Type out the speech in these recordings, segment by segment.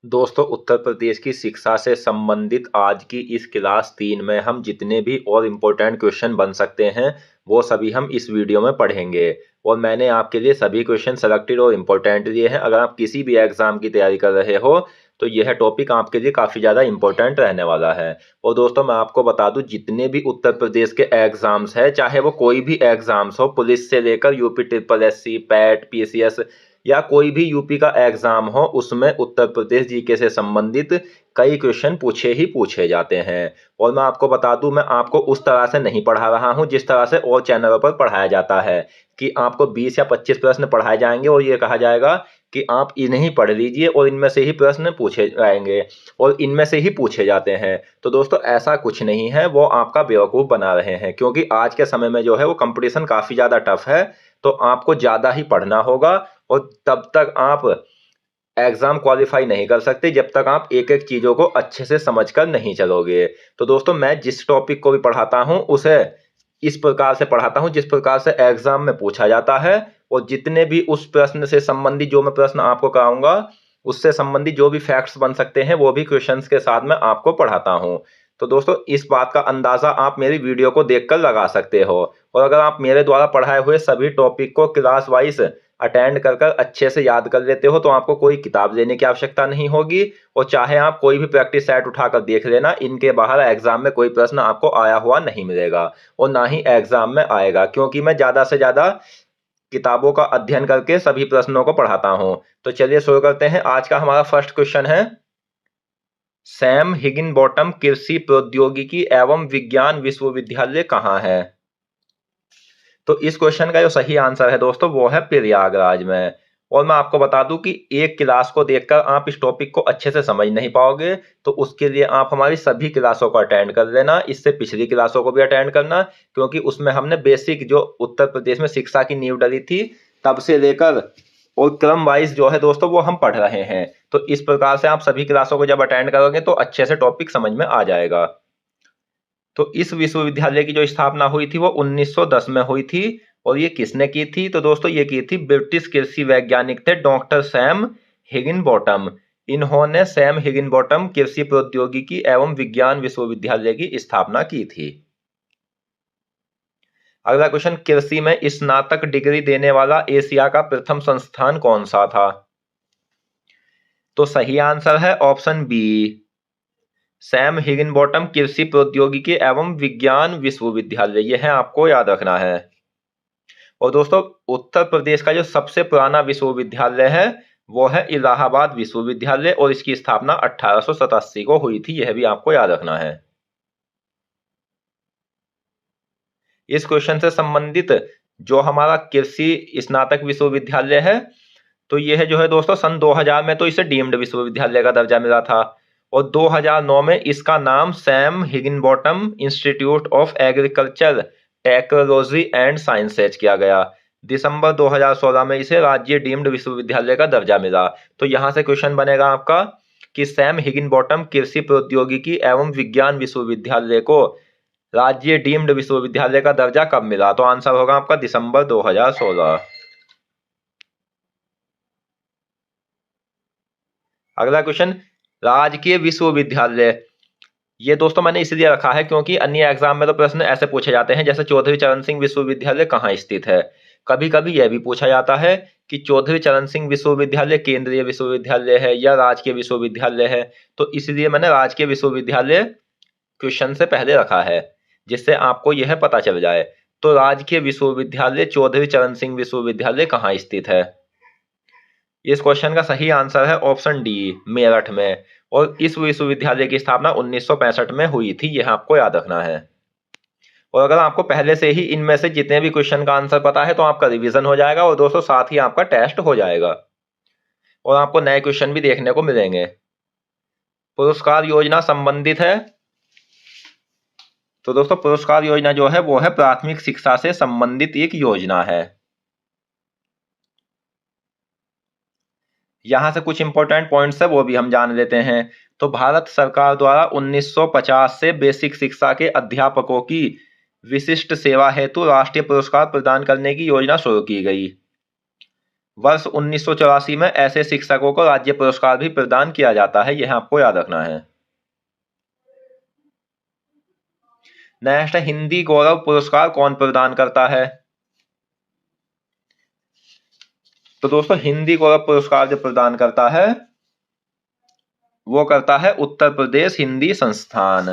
दोस्तों, उत्तर प्रदेश की शिक्षा से संबंधित आज की इस क्लास 3 में हम जितने भी और इम्पोर्टेंट क्वेश्चन बन सकते हैं, वो सभी हम इस वीडियो में पढ़ेंगे। और मैंने आपके लिए सभी क्वेश्चन सेलेक्टेड और इम्पोर्टेंट लिए हैं। अगर आप किसी भी एग्जाम की तैयारी कर रहे हो, तो यह टॉपिक आपके लिए काफ़ी ज़्यादा इम्पोर्टेंट रहने वाला है। और दोस्तों, मैं आपको बता दूं, जितने भी उत्तर प्रदेश के एग्जाम्स हैं, चाहे वो कोई भी एग्जाम्स हो, पुलिस से लेकर UP triple SC, PAT, PCS या कोई भी यूपी का एग्जाम हो, उसमें उत्तर प्रदेश जीके से संबंधित कई क्वेश्चन पूछे ही पूछे जाते हैं। और मैं आपको बता दूं, मैं आपको उस तरह से नहीं पढ़ा रहा हूं जिस तरह से और चैनलों पर पढ़ाया जाता है कि आपको 20 या 25 प्रश्न पढ़ाए जाएंगे और ये कहा जाएगा कि आप इन्हें ही पढ़ लीजिए और इनमें से ही प्रश्न पूछे जाएंगे और इनमें से ही पूछे जाते हैं। तो दोस्तों, ऐसा कुछ नहीं है, वो आपका बेवकूफ़ बना रहे हैं, क्योंकि आज के समय में जो है वो कंपटीशन काफ़ी ज़्यादा टफ है। तो आपको ज़्यादा ही पढ़ना होगा और तब तक आप एग्जाम क्वालिफाई नहीं कर सकते जब तक आप एक एक चीजों को अच्छे से समझकर नहीं चलोगे। तो दोस्तों, मैं जिस टॉपिक को भी पढ़ाता हूं उसे इस प्रकार से पढ़ाता हूं जिस प्रकार से एग्जाम में पूछा जाता है। और जितने भी उस प्रश्न से संबंधित जो मैं प्रश्न आपको कराऊंगा, उससे संबंधित जो भी फैक्ट्स बन सकते हैं, वो भी क्वेश्चंस के साथ मैं आपको पढ़ाता हूं। तो दोस्तों, इस बात का अंदाजा आप मेरी वीडियो को देखकर लगा सकते हो। और अगर आप मेरे द्वारा पढ़ाए हुए सभी टॉपिक को क्लास वाइज अटेंड कर कर अच्छे से याद कर लेते हो, तो आपको कोई किताब लेने की आवश्यकता नहीं होगी। और चाहे आप कोई भी प्रैक्टिस सेट उठाकर देख लेना, इनके बाहर एग्जाम में कोई प्रश्न आपको आया हुआ नहीं मिलेगा और ना ही एग्जाम में आएगा, क्योंकि मैं ज्यादा से ज्यादा किताबों का अध्ययन करके सभी प्रश्नों को पढ़ाता हूं। तो चलिए शुरू करते हैं। आज का हमारा फर्स्ट क्वेश्चन है, सैम हिगिनबॉटम कृषि प्रौद्योगिकी एवं विज्ञान विश्वविद्यालय कहाँ है? तो इस क्वेश्चन का जो सही आंसर है दोस्तों, वो है प्रयागराज में। और मैं आपको बता दूं कि एक क्लास को देखकर आप इस टॉपिक को अच्छे से समझ नहीं पाओगे, तो उसके लिए आप हमारी सभी क्लासों को अटेंड कर लेना। इससे पिछली क्लासों को भी अटेंड करना, क्योंकि उसमें हमने बेसिक जो उत्तर प्रदेश में शिक्षा की नींव डली थी, तब से लेकर और क्रम वाइज जो है दोस्तों, वो हम पढ़ रहे हैं। तो इस प्रकार से आप सभी क्लासों को जब अटेंड करोगे तो अच्छे से टॉपिक समझ में आ जाएगा। तो इस विश्वविद्यालय की जो स्थापना हुई थी वो 1910 में हुई थी। और ये किसने की थी? तो दोस्तों, ये की थी ब्रिटिश कृषि वैज्ञानिक थे डॉक्टर सैम हिगिनबॉटम। इन्होंने सैम हिगिनबॉटम कृषि प्रौद्योगिकी एवं विज्ञान विश्वविद्यालय की स्थापना की थी। अगला क्वेश्चन, कृषि में स्नातक डिग्री देने वाला एशिया का प्रथम संस्थान कौन सा था? तो सही आंसर है ऑप्शन बी, सैम हिगिनबॉटम कृषि प्रौद्योगिकी एवं विज्ञान विश्वविद्यालय। यह है, आपको याद रखना है। और दोस्तों, उत्तर प्रदेश का जो सबसे पुराना विश्वविद्यालय है वो है इलाहाबाद विश्वविद्यालय और इसकी स्थापना 1887 को हुई थी। यह भी आपको याद रखना है। इस क्वेश्चन से संबंधित जो हमारा कृषि स्नातक विश्वविद्यालय है, तो यह जो है दोस्तों, सन 2000 में तो इसे डीम्ड विश्वविद्यालय का दर्जा मिला था और 2009 में इसका नाम Sam Higginbottom institute of agriculture technology and sciences किया गया। दिसंबर 2016 में इसे राज्य डीम्ड विश्वविद्यालय का दर्जा मिला। तो यहां से क्वेश्चन बनेगा आपका कि सैम हिगिनबॉटम कृषि प्रौद्योगिकी एवं विज्ञान विश्वविद्यालय को राज्य डीम्ड विश्वविद्यालय का दर्जा कब मिला? तो आंसर होगा आपका दिसंबर 2016। अगला क्वेश्चन, राजकीय विश्वविद्यालय। ये दोस्तों मैंने इसलिए रखा है क्योंकि अन्य एग्जाम में तो प्रश्न ऐसे पूछे जाते हैं, जैसे चौधरी चरण सिंह विश्वविद्यालय कहाँ स्थित है। कभी कभी यह भी पूछा जाता है कि चौधरी चरण सिंह विश्वविद्यालय केंद्रीय विश्वविद्यालय है या राजकीय विश्वविद्यालय है। तो इसलिए मैंने राजकीय विश्वविद्यालय क्वेश्चन से पहले रखा है, जिससे आपको यह पता चल जाए। तो राजकीय विश्वविद्यालय चौधरी चरण सिंह विश्वविद्यालय कहाँ स्थित है? इस क्वेश्चन का सही आंसर है ऑप्शन डी, मेरठ में। और इस विश्वविद्यालय की स्थापना 1965 में हुई थी। यह आपको याद रखना है। और अगर आपको पहले से ही इनमें से जितने भी क्वेश्चन का आंसर पता है, तो आपका रिवीजन हो जाएगा और दोस्तों साथ ही आपका टेस्ट हो जाएगा और आपको नए क्वेश्चन भी देखने को मिलेंगे। पुरस्कार योजना संबंधित है। तो दोस्तों, पुरस्कार योजना जो है वो है प्राथमिक शिक्षा से संबंधित एक योजना है। यहां से कुछ इंपॉर्टेंट पॉइंट्स है वो भी हम जान लेते हैं। तो भारत सरकार द्वारा 1950 से बेसिक शिक्षा के अध्यापकों की विशिष्ट सेवा हेतु राष्ट्रीय पुरस्कार प्रदान करने की योजना शुरू की गई। वर्ष 1984 में ऐसे शिक्षकों को राज्य पुरस्कार भी प्रदान किया जाता है, यह आपको याद रखना है। नेक्स्ट है हिंदी गौरव पुरस्कार कौन प्रदान करता है? तो दोस्तों हिंदी गौरव पुरस्कार जो प्रदान करता है वो करता है उत्तर प्रदेश हिंदी संस्थान।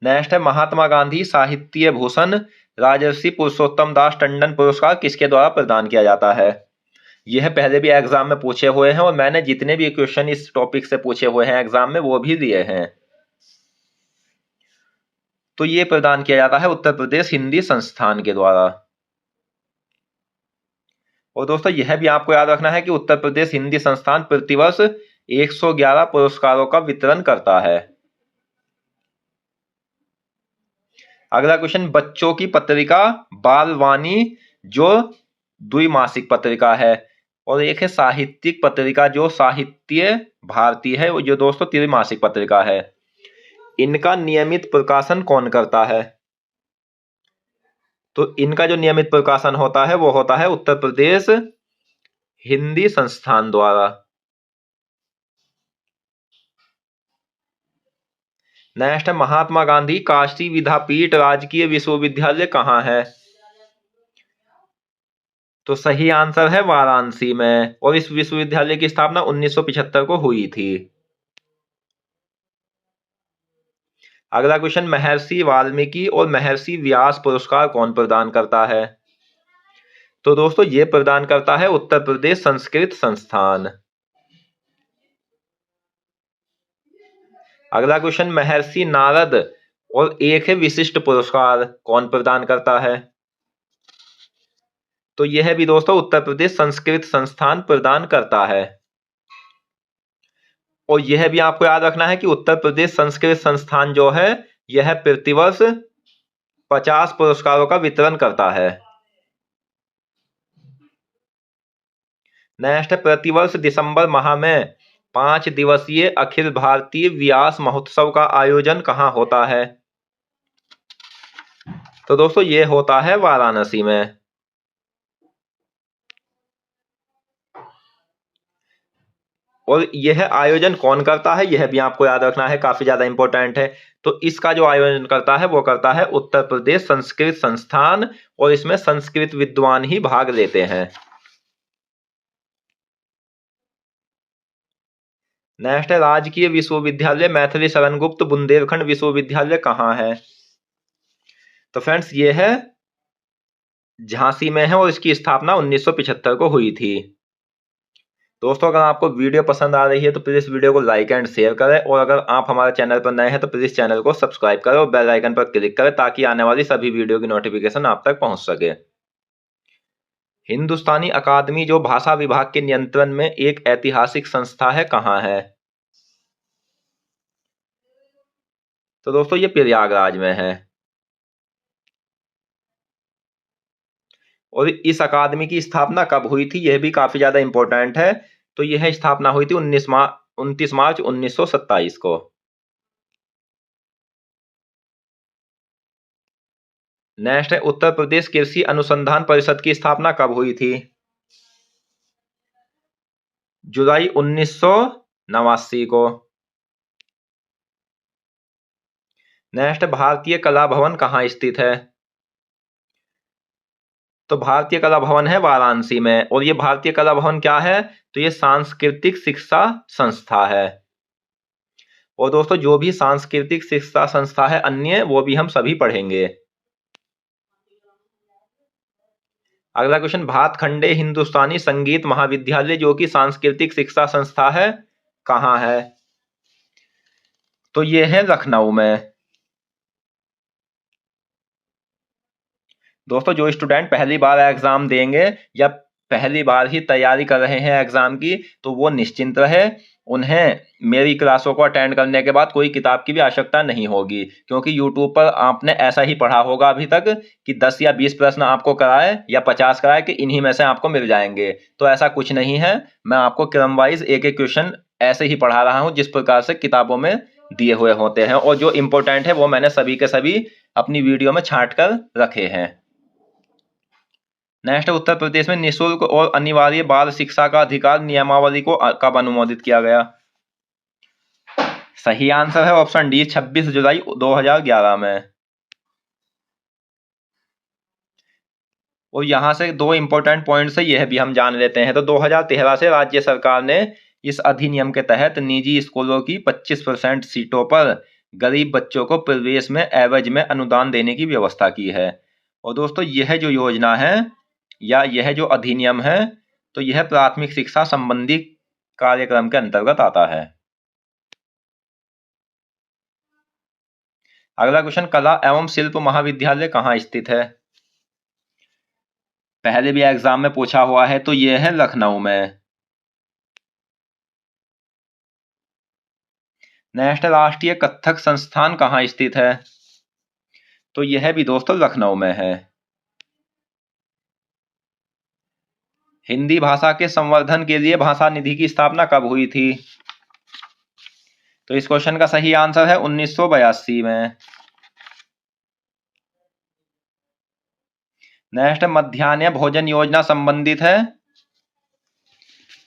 नेक्स्ट है महात्मा गांधी साहित्य भूषण राजर्षि पुरुषोत्तम दास टंडन पुरस्कार किसके द्वारा प्रदान किया जाता है? यह पहले भी एग्जाम में पूछे हुए हैं और मैंने जितने भी क्वेश्चन इस टॉपिक से पूछे हुए हैं एग्जाम में वो भी दिए हैं। तो ये प्रदान किया जाता है उत्तर प्रदेश हिंदी संस्थान के द्वारा। और दोस्तों यह भी आपको याद रखना है कि उत्तर प्रदेश हिंदी संस्थान प्रतिवर्ष 111 पुरस्कारों का वितरण करता है। अगला क्वेश्चन, बच्चों की पत्रिका बालवाणी जो द्विमासिक पत्रिका है और एक है साहित्यिक पत्रिका जो साहित्य भारती है, जो दोस्तों त्रिमासिक पत्रिका है। इनका नियमित प्रकाशन कौन करता है? तो इनका जो नियमित प्रकाशन होता है वो होता है उत्तर प्रदेश हिंदी संस्थान द्वारा। नेक्स्ट है महात्मा गांधी काशी विद्यापीठ राजकीय विश्वविद्यालय कहाँ है? तो सही आंसर है वाराणसी में, और इस विश्वविद्यालय की स्थापना 1975 को हुई थी। अगला क्वेश्चन, महर्षि वाल्मीकि और महर्षि व्यास पुरस्कार कौन प्रदान करता है? तो दोस्तों ये प्रदान करता है उत्तर प्रदेश संस्कृत संस्थान। अगला क्वेश्चन, महर्षि नारद और एक है विशिष्ट पुरस्कार कौन प्रदान करता है? तो यह भी दोस्तों उत्तर प्रदेश संस्कृत संस्थान प्रदान करता है। और यह भी आपको याद रखना है कि उत्तर प्रदेश संस्कृत संस्थान जो है यह प्रतिवर्ष 50 पुरस्कारों का वितरण करता है। नेक्स्ट है प्रतिवर्ष दिसंबर माह में 5 दिवसीय अखिल भारतीय व्यास महोत्सव का आयोजन कहाँ होता है? तो दोस्तों ये होता है वाराणसी में। और यह आयोजन कौन करता है यह भी आपको याद रखना है, काफी ज्यादा इंपॉर्टेंट है। तो इसका जो आयोजन करता है वो करता है उत्तर प्रदेश संस्कृत संस्थान, और इसमें संस्कृत विद्वान ही भाग लेते हैं। नेक्स्ट है राजकीय विश्वविद्यालय मैथिली शरण गुप्त बुंदेलखंड विश्वविद्यालय कहाँ है? तो फ्रेंड्स ये है झांसी में है और इसकी स्थापना 1975 को हुई थी। दोस्तों अगर आपको वीडियो पसंद आ रही है तो प्लीज वीडियो को लाइक एंड शेयर करें, और अगर आप हमारे चैनल पर नए हैं तो प्लीज चैनल को सब्सक्राइब करें और बेल आइकन पर क्लिक करें ताकि आने वाली सभी वीडियो की नोटिफिकेशन आप तक पहुंच सके। हिंदुस्तानी अकादमी जो भाषा विभाग के नियंत्रण में एक ऐतिहासिक संस्था है कहाँ है? तो दोस्तों ये प्रयागराज में है। और इस अकादमी की स्थापना कब हुई थी यह भी काफी ज्यादा इंपॉर्टेंट है। तो यह स्थापना हुई थी 29 मार्च 1927 को। नेक्स्ट है उत्तर प्रदेश कृषि अनुसंधान परिषद की स्थापना कब हुई थी? जुलाई 1989 को। नेक्स्ट भारतीय कला भवन कहाँ स्थित है? तो भारतीय कला भवन है वाराणसी में, और ये भारतीय कला भवन क्या है? तो ये सांस्कृतिक शिक्षा संस्था है। और दोस्तों जो भी सांस्कृतिक शिक्षा संस्था है अन्य वो भी हम सभी पढ़ेंगे। अगला क्वेश्चन, भातखंडे हिंदुस्तानी संगीत महाविद्यालय जो कि सांस्कृतिक शिक्षा संस्था है कहाँ है? तो ये है लखनऊ में। दोस्तों जो स्टूडेंट पहली बार एग्जाम देंगे या पहली बार ही तैयारी कर रहे हैं एग्जाम की तो वो निश्चिंत रहे, उन्हें मेरी क्लासों को अटेंड करने के बाद कोई किताब की भी आवश्यकता नहीं होगी, क्योंकि यूट्यूब पर आपने ऐसा ही पढ़ा होगा अभी तक कि 10 या 20 प्रश्न आपको कराए या 50 कराए कि इन्हीं में से आपको मिल जाएंगे। तो ऐसा कुछ नहीं है, मैं आपको क्रम वाइज एक एक क्वेश्चन ऐसे ही पढ़ा रहा हूँ जिस प्रकार से किताबों में दिए हुए होते हैं, और जो इम्पोर्टेंट है वो मैंने सभी के सभी अपनी वीडियो में छांट कर रखे हैं। नेक्स्ट है उत्तर प्रदेश में निःशुल्क और अनिवार्य बाल शिक्षा का अधिकार नियमावली को कब अनुमोदित किया गया? सही आंसर है ऑप्शन डी 26 जुलाई 2011 में। और यहां से दो इंपॉर्टेंट पॉइंट्स है, यह भी हम जान लेते हैं। तो 2013 से राज्य सरकार ने इस अधिनियम के तहत निजी स्कूलों की 25% सीटों पर गरीब बच्चों को प्रवेश में एवज में अनुदान देने की व्यवस्था की है। और दोस्तों यह जो योजना है या यह जो अधिनियम है, तो यह प्राथमिक शिक्षा संबंधी कार्यक्रम के अंतर्गत आता है। अगला क्वेश्चन, कला एवं शिल्प महाविद्यालय कहाँ स्थित है? पहले भी एग्जाम में पूछा हुआ है, तो यह है लखनऊ में। नेक्स्ट, राष्ट्रीय कथक संस्थान कहाँ स्थित है? तो यह भी दोस्तों लखनऊ में है। हिंदी भाषा के संवर्धन के लिए भाषा निधि की स्थापना कब हुई थी? तो इस क्वेश्चन का सही आंसर है 1982 में। नेक्स्ट, मध्याह्न भोजन योजना संबंधित है।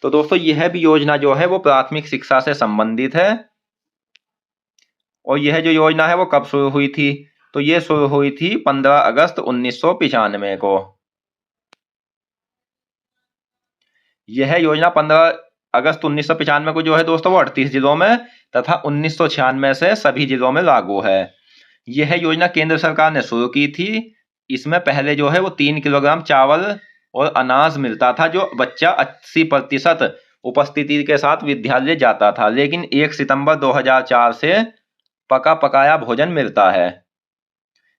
तो दोस्तों यह भी योजना जो है वो प्राथमिक शिक्षा से संबंधित है। और यह जो योजना है वो कब शुरू हुई थी? तो ये शुरू हुई थी 15 अगस्त 1995 को। यह योजना 15 अगस्त 1995 को जो है दोस्तों वो 38 जिलों में तथा 1996 से सभी जिलों में लागू है। यह योजना केंद्र सरकार ने शुरू की थी। इसमें पहले जो है वो 3 किलोग्राम चावल और अनाज मिलता था, जो बच्चा 80% उपस्थिति के साथ विद्यालय जाता था। लेकिन 1 सितंबर 2004 से पका पकाया भोजन मिलता है।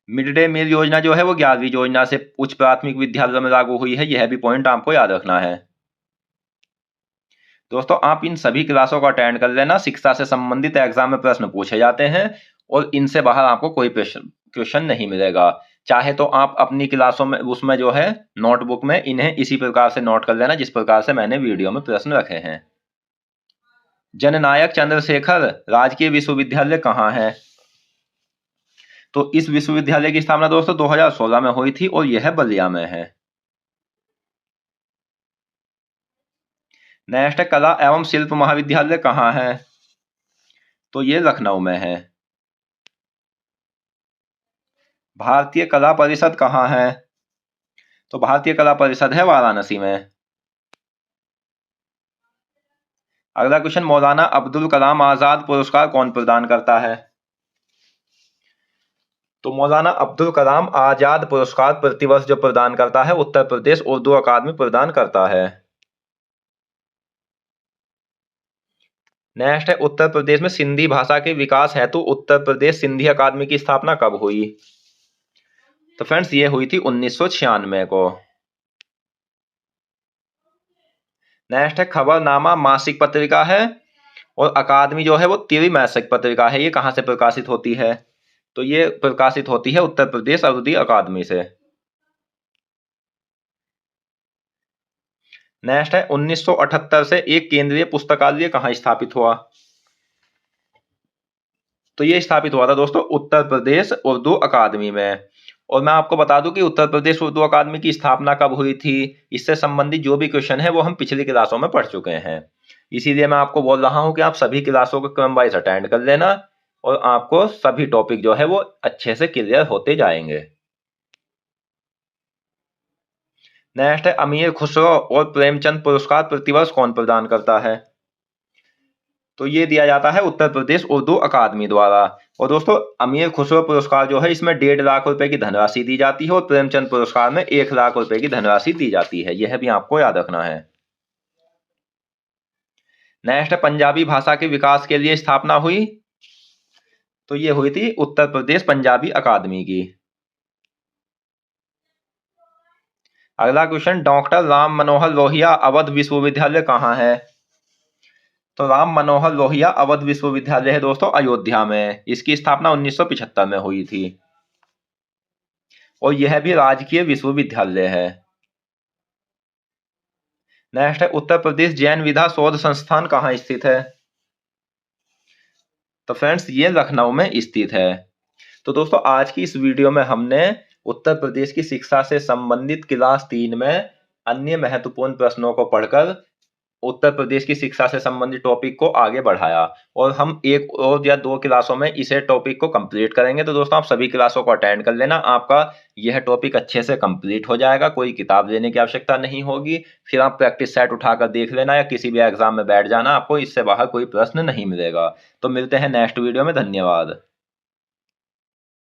मिड डे मील योजना जो है वो 11वीं योजना से उच्च प्राथमिक विद्यालयों में लागू हुई है। यह भी पॉइंट आपको याद रखना है। दोस्तों आप इन सभी क्लासों को अटेंड कर लेना। शिक्षा से संबंधित एग्जाम में प्रश्न पूछे जाते हैं और इनसे बाहर आपको कोई क्वेश्चन नहीं मिलेगा। चाहे तो आप अपनी क्लासों में उसमें जो है नोटबुक में इन्हें इसी प्रकार से नोट कर लेना जिस प्रकार से मैंने वीडियो में प्रश्न रखे हैं। जननायक चंद्रशेखर राजकीय विश्वविद्यालय कहाँ है? तो इस विश्वविद्यालय की स्थापना दोस्तों 2016 में हुई थी और यह बलिया में है। नेक्स्ट, कला एवं शिल्प महाविद्यालय कहाँ है? तो ये लखनऊ में है। भारतीय कला परिषद कहाँ है? तो भारतीय कला परिषद है वाराणसी में। अगला क्वेश्चन, मौलाना अब्दुल कलाम आजाद पुरस्कार कौन प्रदान करता है? तो मौलाना अब्दुल कलाम आजाद पुरस्कार प्रतिवर्ष जो प्रदान करता है उत्तर प्रदेश उर्दू अकादमी प्रदान करता है। नेक्स्ट है, उत्तर प्रदेश में सिंधी भाषा के विकास हेतु उत्तर प्रदेश सिंधी अकादमी की स्थापना कब हुई? तो फ्रेंड्स ये हुई थी 1996 को। नेक्स्ट है, खबरनामा मासिक पत्रिका है और अकादमी जो है वो त्रिमासिक पत्रिका है। ये कहां से प्रकाशित होती है? तो ये प्रकाशित होती है उत्तर प्रदेश अवधि अकादमी से। नेक्स्ट है, 1978 से एक केंद्रीय पुस्तकालय कहां स्थापित हुआ? तो ये स्थापित हुआ था दोस्तों उत्तर प्रदेश उर्दू अकादमी में। और मैं आपको बता दूं कि उत्तर प्रदेश उर्दू अकादमी की स्थापना कब हुई थी, इससे संबंधित जो भी क्वेश्चन है वो हम पिछली क्लासों में पढ़ चुके हैं। इसीलिए मैं आपको बोल रहा हूं कि आप सभी क्लासों को क्रम वाइज अटेंड कर लेना और आपको सभी टॉपिक जो है वो अच्छे से क्लियर होते जाएंगे। नेक्स्ट है, अमीर खुसरो और प्रेमचंद पुरस्कार प्रतिवर्ष कौन प्रदान करता है? तो ये दिया जाता है उत्तर प्रदेश उर्दू अकादमी द्वारा। और दोस्तों अमीर खुसरो पुरस्कार जो है इसमें 1.5 लाख रुपए की धनराशि दी जाती है और प्रेमचंद पुरस्कार में 1 लाख रुपए की धनराशि दी जाती है। यह भी आपको याद रखना है। नेक्स्ट, पंजाबी भाषा के विकास के लिए स्थापना हुई। तो ये हुई थी उत्तर प्रदेश पंजाबी अकादमी की। अगला क्वेश्चन, डॉक्टर राम मनोहर लोहिया अवध विश्वविद्यालय कहाँ है? तो राम मनोहर लोहिया अवध विश्वविद्यालय है दोस्तों अयोध्या में। इसकी स्थापना 1975 में हुई थी और यह भी राजकीय विश्वविद्यालय है। नेक्स्ट है, उत्तर प्रदेश जैन विधा शोध संस्थान कहाँ स्थित है? तो फ्रेंड्स ये लखनऊ में स्थित है। तो दोस्तों आज की इस वीडियो में हमने उत्तर प्रदेश की शिक्षा से संबंधित क्लास 3 में अन्य महत्वपूर्ण प्रश्नों को पढ़कर उत्तर प्रदेश की शिक्षा से संबंधित टॉपिक को आगे बढ़ाया और हम एक और या 2 क्लासों में इसे टॉपिक को कंप्लीट करेंगे। तो दोस्तों आप सभी क्लासों को अटेंड कर लेना, आपका यह टॉपिक अच्छे से कंप्लीट हो जाएगा, कोई किताब लेने की आवश्यकता नहीं होगी। फिर आप प्रैक्टिस सेट उठाकर देख लेना या किसी भी एग्जाम में बैठ जाना, आपको इससे बाहर कोई प्रश्न नहीं मिलेगा। तो मिलते हैं नेक्स्ट वीडियो में, धन्यवाद।